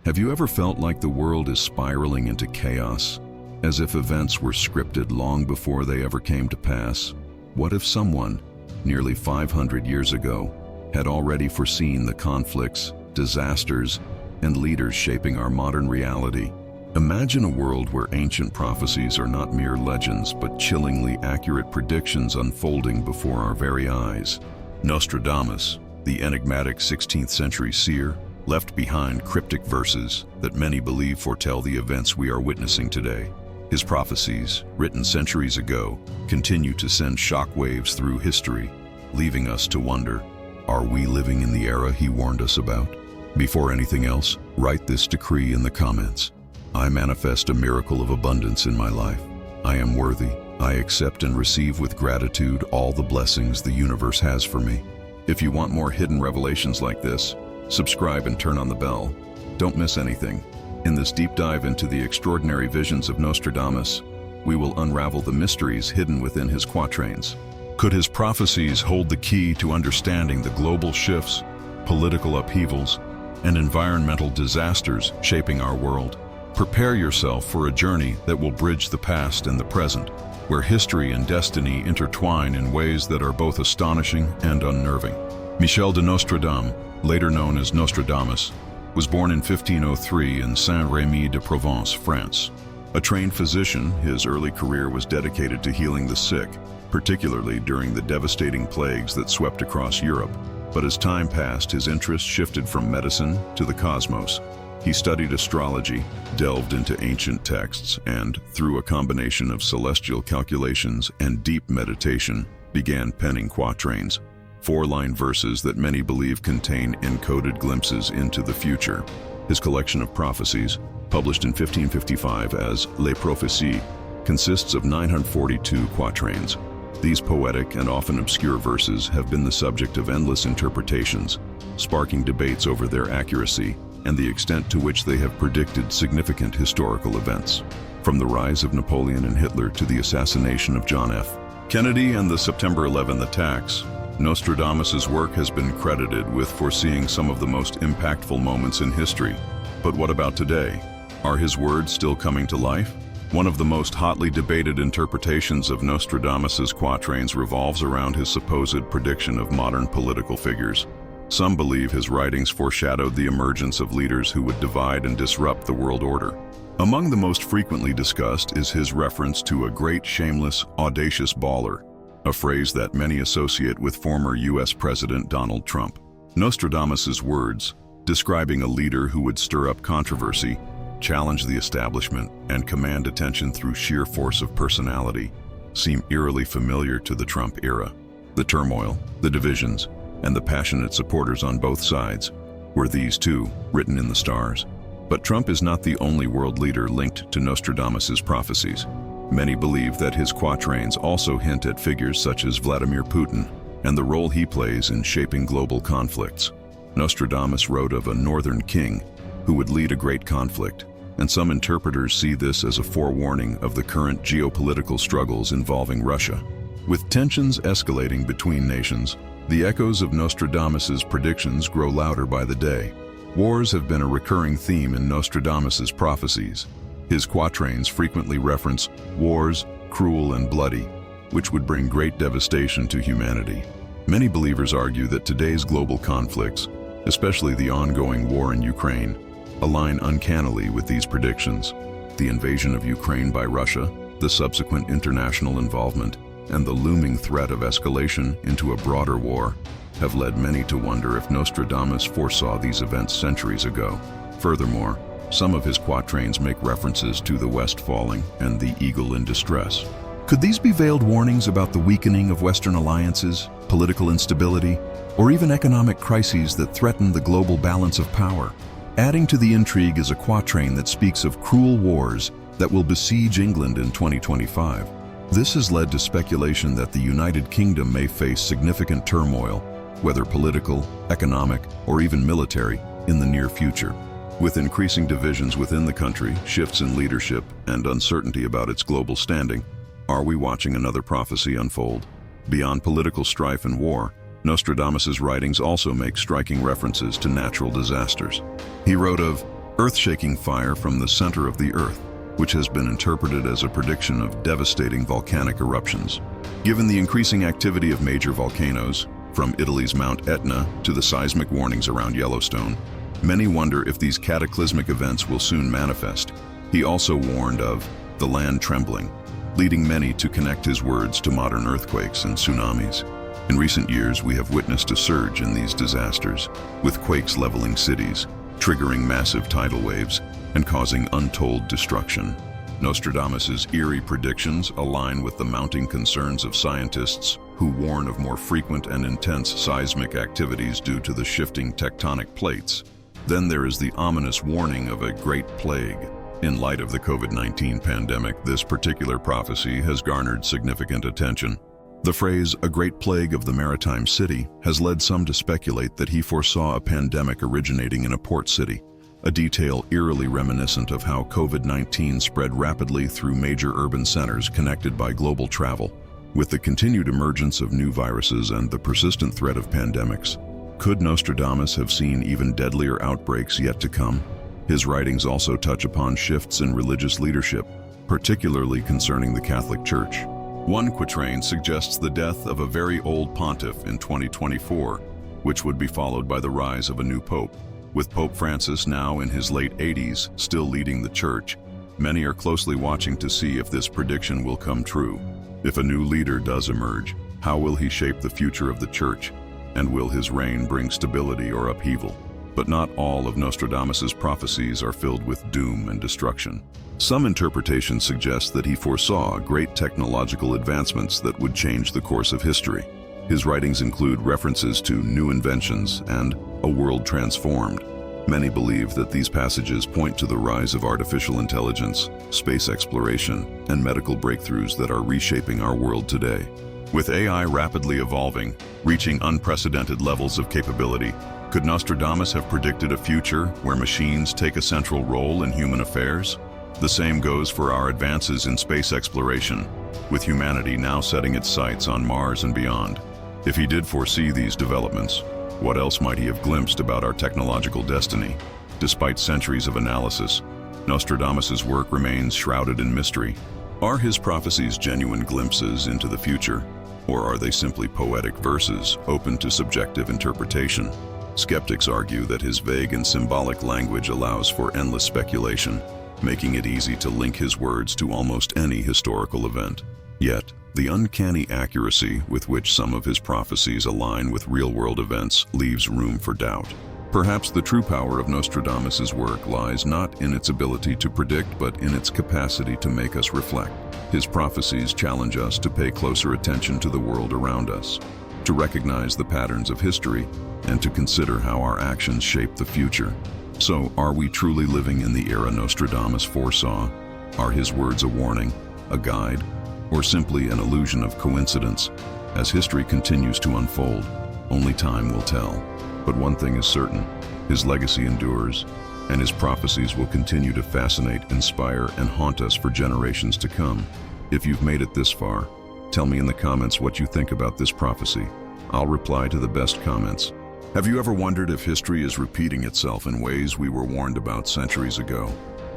Have you ever felt like the world is spiraling into chaos, as if events were scripted long before they ever came to pass? What if someone, nearly 500 years ago, had already foreseen the conflicts, disasters, and leaders shaping our modern reality? Imagine a world where ancient prophecies are not mere legends, but chillingly accurate predictions unfolding before our very eyes. Nostradamus, the enigmatic 16th century seer, left behind cryptic verses that many believe foretell the events we are witnessing today. His prophecies, written centuries ago, continue to send shockwaves through history, leaving us to wonder, are we living in the era he warned us about? Before anything else, write this decree in the comments. I manifest a miracle of abundance in my life. I am worthy. I accept and receive with gratitude all the blessings the universe has for me. If you want more hidden revelations like this, subscribe and turn on the bell. Don't miss anything. In this deep dive into the extraordinary visions of Nostradamus, we will unravel the mysteries hidden within his quatrains. Could his prophecies hold the key to understanding the global shifts, political upheavals, and environmental disasters shaping our world? Prepare yourself for a journey that will bridge the past and the present, where history and destiny intertwine in ways that are both astonishing and unnerving. Michel de Nostradame, later known as Nostradamus, was born in 1503 in Saint-Rémy de Provence, France. A trained physician, his early career was dedicated to healing the sick, particularly during the devastating plagues that swept across Europe. But as time passed, his interest shifted from medicine to the cosmos. He studied astrology, delved into ancient texts, and, through a combination of celestial calculations and deep meditation, began penning quatrains, four-line verses that many believe contain encoded glimpses into the future. His collection of prophecies, published in 1555 as Les Prophéties, consists of 942 quatrains. These poetic and often obscure verses have been the subject of endless interpretations, sparking debates over their accuracy and the extent to which they have predicted significant historical events. From the rise of Napoleon and Hitler to the assassination of John F. Kennedy and the September 11 attacks, Nostradamus's work has been credited with foreseeing some of the most impactful moments in history. But what about today? Are his words still coming to life? One of the most hotly debated interpretations of Nostradamus's quatrains revolves around his supposed prediction of modern political figures. Some believe his writings foreshadowed the emergence of leaders who would divide and disrupt the world order. Among the most frequently discussed is his reference to a great, shameless, audacious baller, a phrase that many associate with former U.S. President Donald Trump. Nostradamus's words, describing a leader who would stir up controversy, challenge the establishment, and command attention through sheer force of personality, seem eerily familiar to the Trump era. The turmoil, the divisions, and the passionate supporters on both sides were these too, written in the stars. But Trump is not the only world leader linked to Nostradamus's prophecies. Many believe that his quatrains also hint at figures such as Vladimir Putin and the role he plays in shaping global conflicts. Nostradamus wrote of a northern king who would lead a great conflict, and some interpreters see this as a forewarning of the current geopolitical struggles involving Russia. With tensions escalating between nations, the echoes of Nostradamus's predictions grow louder by the day. Wars have been a recurring theme in Nostradamus's prophecies. His quatrains frequently reference wars, cruel and bloody, which would bring great devastation to humanity. Many believers argue that today's global conflicts, especially the ongoing war in Ukraine, align uncannily with these predictions. The invasion of Ukraine by Russia, the subsequent international involvement, and the looming threat of escalation into a broader war have led many to wonder if Nostradamus foresaw these events centuries ago. Furthermore, some of his quatrains make references to the West falling and the eagle in distress. Could these be veiled warnings about the weakening of Western alliances, political instability, or even economic crises that threaten the global balance of power? Adding to the intrigue is a quatrain that speaks of cruel wars that will besiege England in 2025. This has led to speculation that the United Kingdom may face significant turmoil, whether political, economic, or even military, in the near future. With increasing divisions within the country, shifts in leadership, and uncertainty about its global standing, are we watching another prophecy unfold? Beyond political strife and war, Nostradamus's writings also make striking references to natural disasters. He wrote of earth-shaking fire from the center of the Earth, which has been interpreted as a prediction of devastating volcanic eruptions. Given the increasing activity of major volcanoes, from Italy's Mount Etna to the seismic warnings around Yellowstone, many wonder if these cataclysmic events will soon manifest. He also warned of the land trembling, leading many to connect his words to modern earthquakes and tsunamis. In recent years, we have witnessed a surge in these disasters, with quakes leveling cities, triggering massive tidal waves, and causing untold destruction. Nostradamus's eerie predictions align with the mounting concerns of scientists who warn of more frequent and intense seismic activities due to the shifting tectonic plates. Then there is the ominous warning of a great plague. In light of the COVID-19 pandemic, this particular prophecy has garnered significant attention. The phrase, "a great plague of the maritime city," has led some to speculate that he foresaw a pandemic originating in a port city, a detail eerily reminiscent of how COVID-19 spread rapidly through major urban centers connected by global travel. With the continued emergence of new viruses and the persistent threat of pandemics, could Nostradamus have seen even deadlier outbreaks yet to come? His writings also touch upon shifts in religious leadership, particularly concerning the Catholic Church. One quatrain suggests the death of a very old pontiff in 2024, which would be followed by the rise of a new pope. With Pope Francis now in his late 80s, still leading the church, many are closely watching to see if this prediction will come true. If a new leader does emerge, how will he shape the future of the church? And will his reign bring stability or upheaval? But not all of Nostradamus's prophecies are filled with doom and destruction. Some interpretations suggest that he foresaw great technological advancements that would change the course of history. His writings include references to new inventions and a world transformed. Many believe that these passages point to the rise of artificial intelligence, space exploration, and medical breakthroughs that are reshaping our world today. With AI rapidly evolving, reaching unprecedented levels of capability, could Nostradamus have predicted a future where machines take a central role in human affairs? The same goes for our advances in space exploration, with humanity now setting its sights on Mars and beyond. If he did foresee these developments, what else might he have glimpsed about our technological destiny? Despite centuries of analysis, Nostradamus's work remains shrouded in mystery. Are his prophecies genuine glimpses into the future, or are they simply poetic verses open to subjective interpretation? Skeptics argue that his vague and symbolic language allows for endless speculation, making it easy to link his words to almost any historical event. Yet, the uncanny accuracy with which some of his prophecies align with real-world events leaves room for doubt. Perhaps the true power of Nostradamus's work lies not in its ability to predict, but in its capacity to make us reflect. His prophecies challenge us to pay closer attention to the world around us, to recognize the patterns of history, and to consider how our actions shape the future. So, are we truly living in the era Nostradamus foresaw? Are his words a warning, a guide, or simply an illusion of coincidence? As history continues to unfold, only time will tell. But one thing is certain, his legacy endures, and his prophecies will continue to fascinate, inspire, and haunt us for generations to come. If you've made it this far, tell me in the comments what you think about this prophecy. I'll reply to the best comments. Have you ever wondered if history is repeating itself in ways we were warned about centuries ago?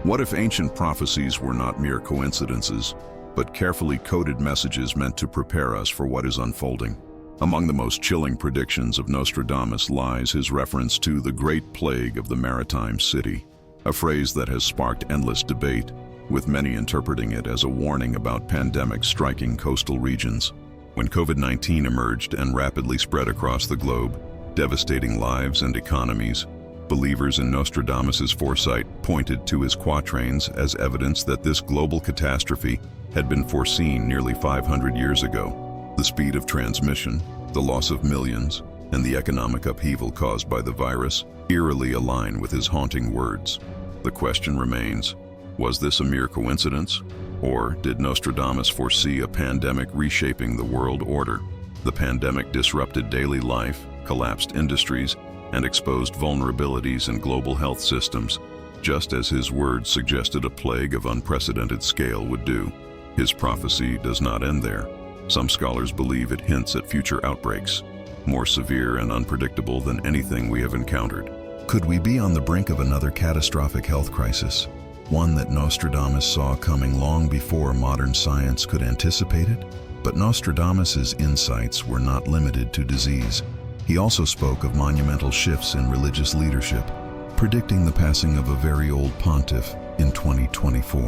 What if ancient prophecies were not mere coincidences, but carefully coded messages meant to prepare us for what is unfolding? Among the most chilling predictions of Nostradamus lies his reference to the Great Plague of the Maritime City, a phrase that has sparked endless debate, with many interpreting it as a warning about pandemics striking coastal regions. When COVID-19 emerged and rapidly spread across the globe, devastating lives and economies, believers in Nostradamus's foresight pointed to his quatrains as evidence that this global catastrophe had been foreseen nearly 500 years ago. The speed of transmission, the loss of millions, and the economic upheaval caused by the virus eerily align with his haunting words. The question remains, was this a mere coincidence, or did Nostradamus foresee a pandemic reshaping the world order? The pandemic disrupted daily life, collapsed industries, and exposed vulnerabilities in global health systems, just as his words suggested a plague of unprecedented scale would do. His prophecy does not end there. Some scholars believe it hints at future outbreaks, more severe and unpredictable than anything we have encountered. Could we be on the brink of another catastrophic health crisis? One that Nostradamus saw coming long before modern science could anticipate it? But Nostradamus's insights were not limited to disease. He also spoke of monumental shifts in religious leadership, predicting the passing of a very old pontiff in 2024,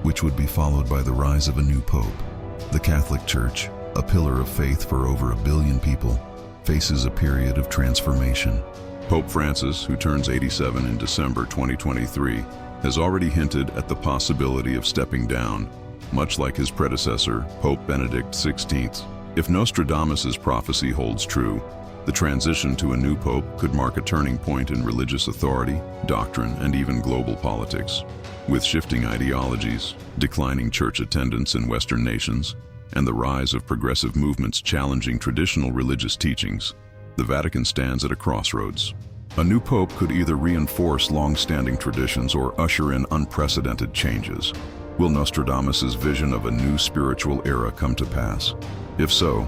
which would be followed by the rise of a new pope. The Catholic Church, a pillar of faith for over 1 billion people, faces a period of transformation. Pope Francis, who turns 87 in December 2023, has already hinted at the possibility of stepping down, much like his predecessor, Pope Benedict XVI. If Nostradamus's prophecy holds true, the transition to a new pope could mark a turning point in religious authority, doctrine, and even global politics. With shifting ideologies, declining church attendance in Western nations, and the rise of progressive movements challenging traditional religious teachings, the Vatican stands at a crossroads. A new pope could either reinforce long-standing traditions or usher in unprecedented changes. Will Nostradamus's vision of a new spiritual era come to pass? If so,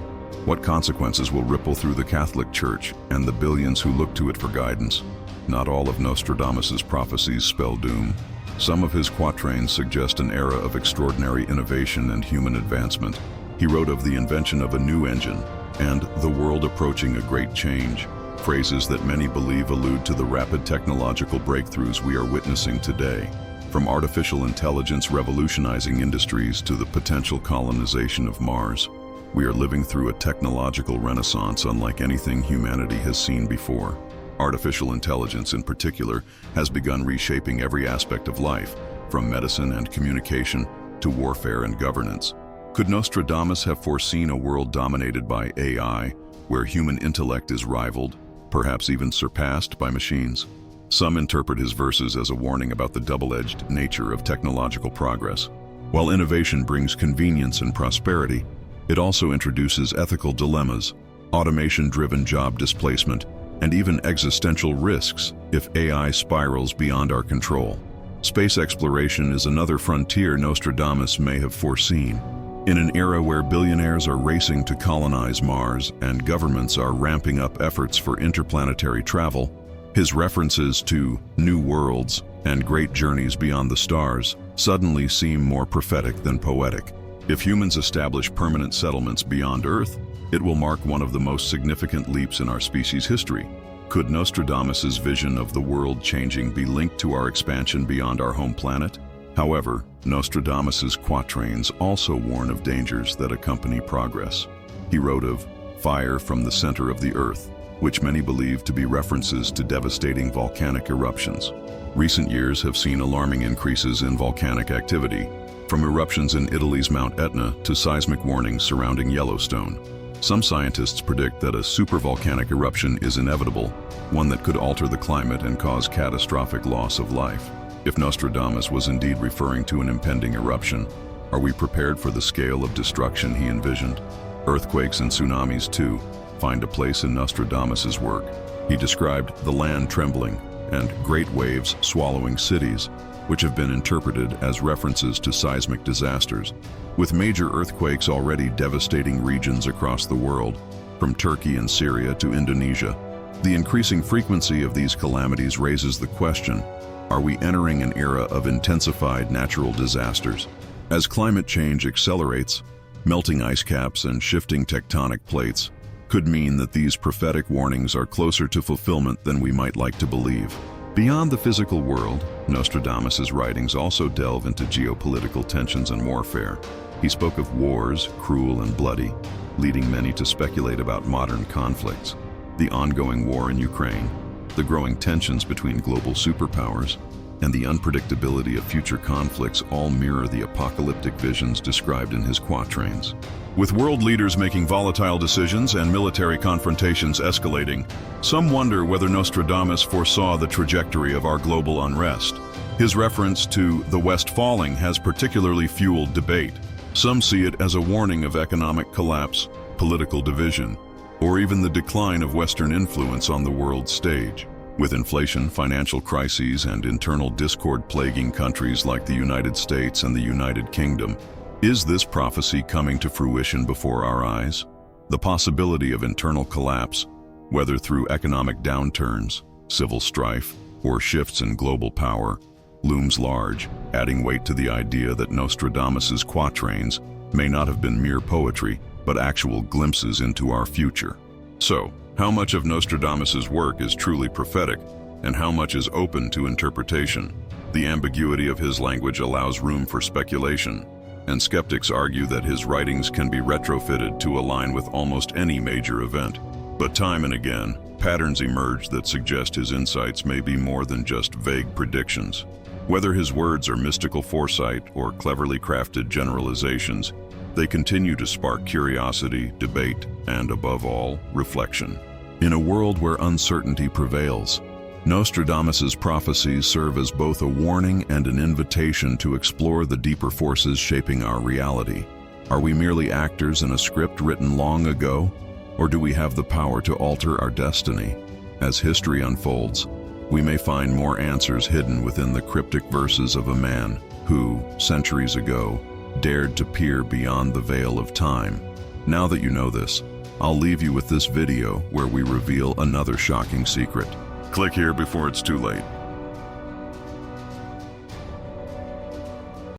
what consequences will ripple through the Catholic Church and the billions who look to it for guidance? Not all of Nostradamus's prophecies spell doom. Some of his quatrains suggest an era of extraordinary innovation and human advancement. He wrote of the invention of a new engine and the world approaching a great change, phrases that many believe allude to the rapid technological breakthroughs we are witnessing today. From artificial intelligence revolutionizing industries to the potential colonization of Mars, we are living through a technological renaissance unlike anything humanity has seen before. Artificial intelligence, in particular, has begun reshaping every aspect of life, from medicine and communication to warfare and governance. Could Nostradamus have foreseen a world dominated by AI, where human intellect is rivaled, perhaps even surpassed by machines? Some interpret his verses as a warning about the double-edged nature of technological progress. While innovation brings convenience and prosperity, it also introduces ethical dilemmas, automation-driven job displacement, and even existential risks if AI spirals beyond our control. Space exploration is another frontier Nostradamus may have foreseen. In an era where billionaires are racing to colonize Mars and governments are ramping up efforts for interplanetary travel, his references to new worlds and great journeys beyond the stars suddenly seem more prophetic than poetic. If humans establish permanent settlements beyond Earth, it will mark one of the most significant leaps in our species' history. Could Nostradamus's vision of the world changing be linked to our expansion beyond our home planet? However, Nostradamus's quatrains also warn of dangers that accompany progress. He wrote of fire from the center of the earth, which many believe to be references to devastating volcanic eruptions. Recent years have seen alarming increases in volcanic activity, from eruptions in Italy's Mount Etna to seismic warnings surrounding Yellowstone. Some scientists predict that a supervolcanic eruption is inevitable, one that could alter the climate and cause catastrophic loss of life. If Nostradamus was indeed referring to an impending eruption, are we prepared for the scale of destruction he envisioned? Earthquakes and tsunamis, too, find a place in Nostradamus's work. He described the land trembling and great waves swallowing cities, which have been interpreted as references to seismic disasters. With major earthquakes already devastating regions across the world, from Turkey and Syria to Indonesia, the increasing frequency of these calamities raises the question, are we entering an era of intensified natural disasters? As climate change accelerates, melting ice caps and shifting tectonic plates could mean that these prophetic warnings are closer to fulfillment than we might like to believe. Beyond the physical world, Nostradamus's writings also delve into geopolitical tensions and warfare. He spoke of wars, cruel and bloody, leading many to speculate about modern conflicts. The ongoing war in Ukraine, the growing tensions between global superpowers, and the unpredictability of future conflicts all mirror the apocalyptic visions described in his quatrains. With world leaders making volatile decisions and military confrontations escalating, some wonder whether Nostradamus foresaw the trajectory of our global unrest. His reference to the West falling has particularly fueled debate. Some see it as a warning of economic collapse, political division, or even the decline of Western influence on the world stage. With inflation, financial crises, and internal discord plaguing countries like the United States and the United Kingdom, is this prophecy coming to fruition before our eyes? The possibility of internal collapse, whether through economic downturns, civil strife, or shifts in global power, looms large, adding weight to the idea that Nostradamus's quatrains may not have been mere poetry, but actual glimpses into our future. So, how much of Nostradamus's work is truly prophetic, and how much is open to interpretation? The ambiguity of his language allows room for speculation, and skeptics argue that his writings can be retrofitted to align with almost any major event. But time and again, patterns emerge that suggest his insights may be more than just vague predictions. Whether his words are mystical foresight or cleverly crafted generalizations, they continue to spark curiosity, debate, and above all, reflection. In a world where uncertainty prevails, Nostradamus's prophecies serve as both a warning and an invitation to explore the deeper forces shaping our reality. Are we merely actors in a script written long ago, or do we have the power to alter our destiny? As history unfolds, we may find more answers hidden within the cryptic verses of a man who, centuries ago, dared to peer beyond the veil of time. Now that you know this, I'll leave you with this video where we reveal another shocking secret. Click here before it's too late.